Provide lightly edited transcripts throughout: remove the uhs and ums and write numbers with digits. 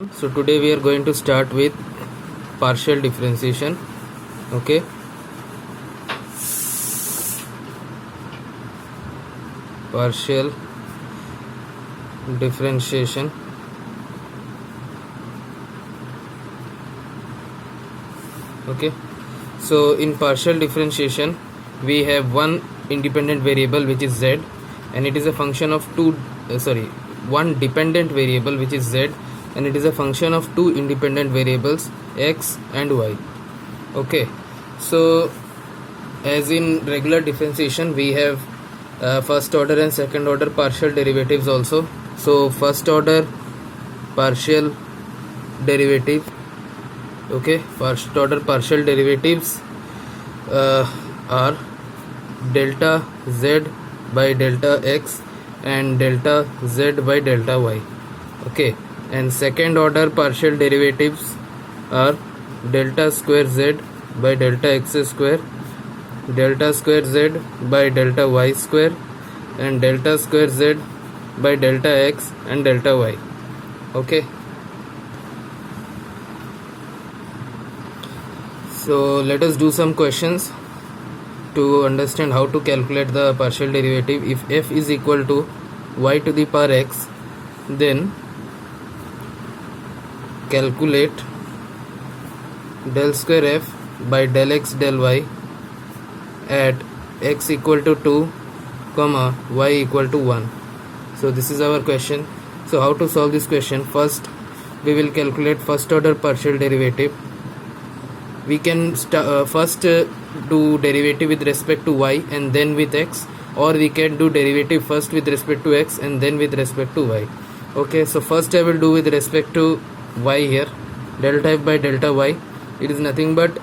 So today we are going to start with partial differentiation. Okay, partial differentiation. Okay, so in partial differentiation we have one independent variable which is z, and it is a function of one dependent variable which is z, and it is a function of two independent variables x and y. Okay, so as in regular differentiation we have first order and second order partial derivatives also. So first order partial derivative, okay, first order partial derivatives are delta z by delta x and delta z by delta y. Okay, and second order partial derivatives are delta square z by delta x square, delta square z by delta y square, and delta square z by delta x and delta y. Okay, so let us do some questions to understand how to calculate the partial derivative. If f is equal to y to the power x, then calculate del square f by del x del y at x equal to 2 comma y equal to 1. So this is our question. So how to solve this question? First we will calculate first order partial derivative. We can first do derivative with respect to y and then with x, or we can do derivative first with respect to x and then with respect to y. Okay, so first I will do with respect to y here. Delta f by delta y, it is nothing but,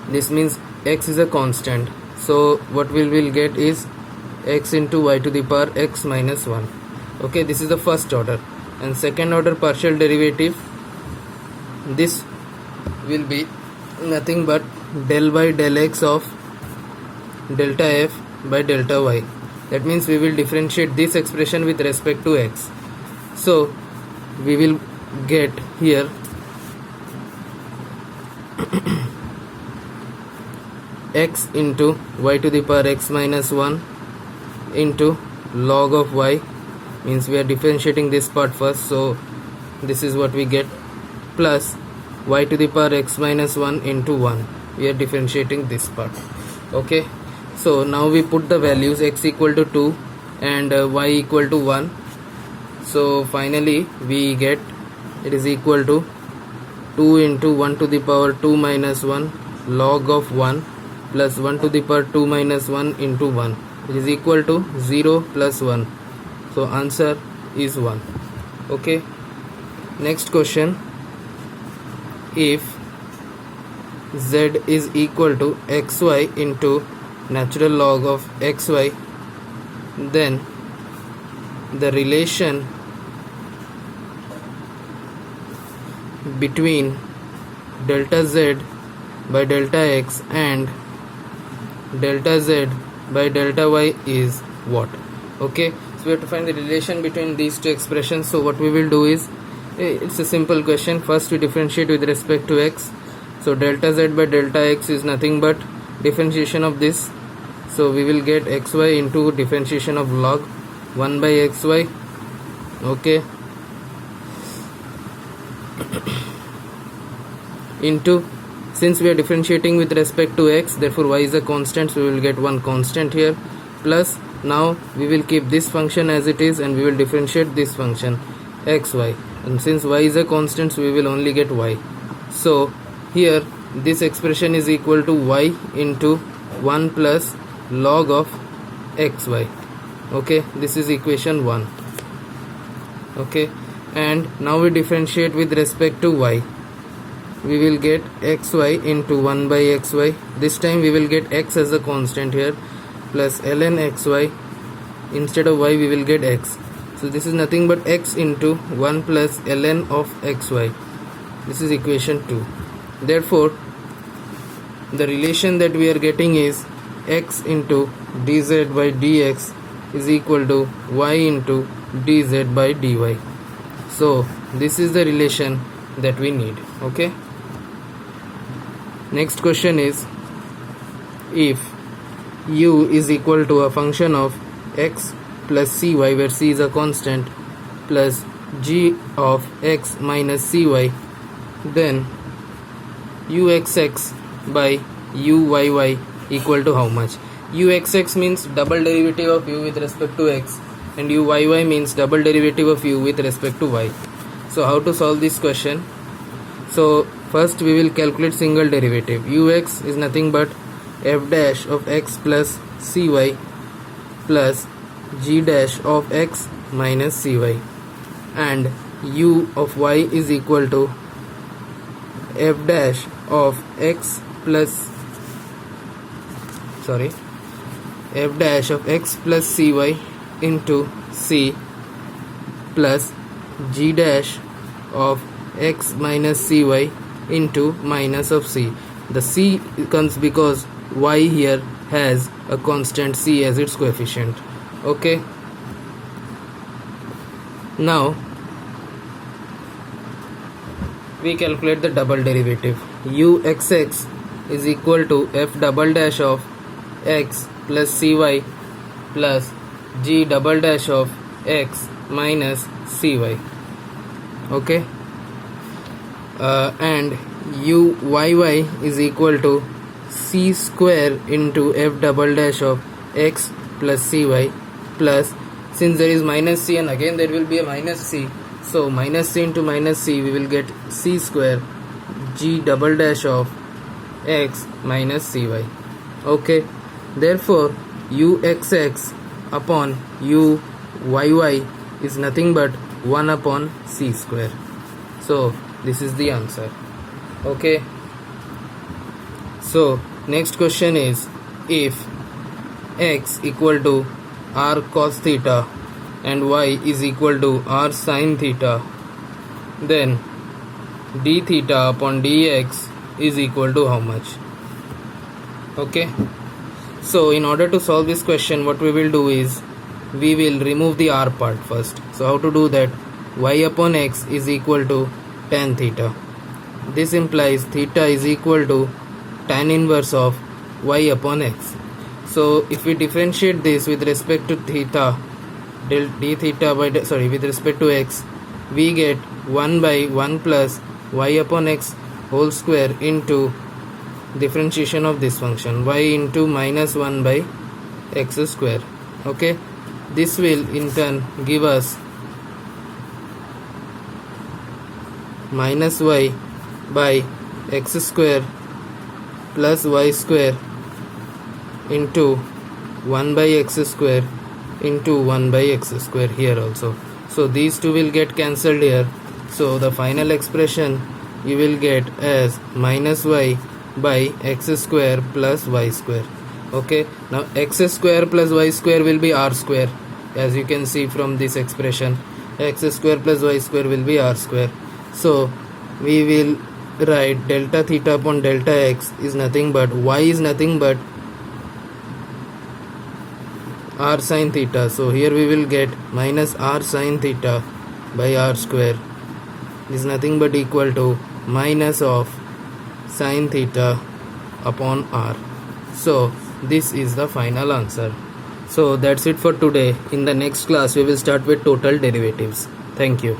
this means x is a constant, so what we will get is x into y to the power x minus 1. Okay, this is the first order. And second order partial derivative, this will be nothing but del by del x of delta f by delta y. That means we will differentiate this expression with respect to x. So we will get here x into y to the power x minus 1 into log of y, means we are differentiating this part first, so this is what we get, plus y to the power x minus 1 into 1, we are differentiating this part. Okay, so now we put the values x equal to 2 and y equal to 1. So finally we get it is equal to 2 into 1 to the power 2 minus 1 log of 1 plus 1 to the power 2 minus 1 into 1, it is equal to 0 plus 1. So answer is 1. Okay, next question. If z is equal to xy into natural log of xy, then the relation between delta z by delta x and delta z by delta y is what? Okay, so we have to find the relation between these two expressions. So what we will do is, it's a simple question. First we differentiate with respect to x. So delta z by delta x is nothing but differentiation of this, so we will get xy into differentiation of log 1 by xy. Okay, into, since we are differentiating with respect to x, therefore y is a constant, so we will get one constant here, plus now we will keep this function as it is and we will differentiate this function xy, and since y is a constant, so we will only get y. So here this expression is equal to y into 1 plus log of xy. Okay, this is equation 1. Okay, and now we differentiate with respect to y. We will get xy into 1 by xy. This time we will get x as a constant here, plus ln xy. Instead of y we will get x. So this is nothing but x into 1 plus ln of xy. This is equation 2. Therefore the relation that we are getting is x into dz by dx is equal to y into dz by dy. So this is the relation that we need. Okay, next question is, if u is equal to a function of x plus cy, where c is a constant, plus g of x minus cy, then uxx by uyy equal to how much? Uxx means double derivative of u with respect to x, and uyy means double derivative of u with respect to y. So how to solve this question? So first we will calculate single derivative. Ux is nothing but f dash of x plus cy plus g dash of x minus cy, and u of y is equal to f dash of x plus f dash of x plus cy into c plus g dash of x minus cy into minus of c. The c comes because y here has a constant c as its coefficient. Okay, now we calculate the double derivative. Uxx is equal to f double dash of x plus cy plus g double dash of x minus cy. Okay, and uyy is equal to c square into f double dash of x plus cy plus, since there is minus c and again there will be a minus c, so minus c into minus c, we will get c square g double dash of x minus cy. Okay, therefore uxx upon uyy is nothing but 1 upon c square. So this is the answer. Okay, so next question is, if x equal to r cos theta and y is equal to r sin theta, then d theta upon dx is equal to how much? Okay, so in order to solve this question, what we will do is, we will remove the r part first. So how to do that? Y upon x is equal to tan theta. This implies theta is equal to tan inverse of y upon x. So if we differentiate this with respect to theta, d theta by with respect to x, we get 1 by 1 plus y upon x whole square into differentiation of this function y into minus 1 by x square. Okay, this will in turn give us minus y by x square plus y square into 1 by x square into 1 by x square here also. So these two will get cancelled here. So the final expression you will get as minus y by x square plus y square. Okay, now x square plus y square will be r square, as you can see from this expression. X square plus y square will be r square. So we will write delta theta upon delta x is nothing but, y is nothing but r sin theta. So here we will get minus r sin theta by r square is nothing but equal to minus of sin theta upon r. So this is the final answer. So that's it for today. In the next class we will start with total derivatives. Thank you.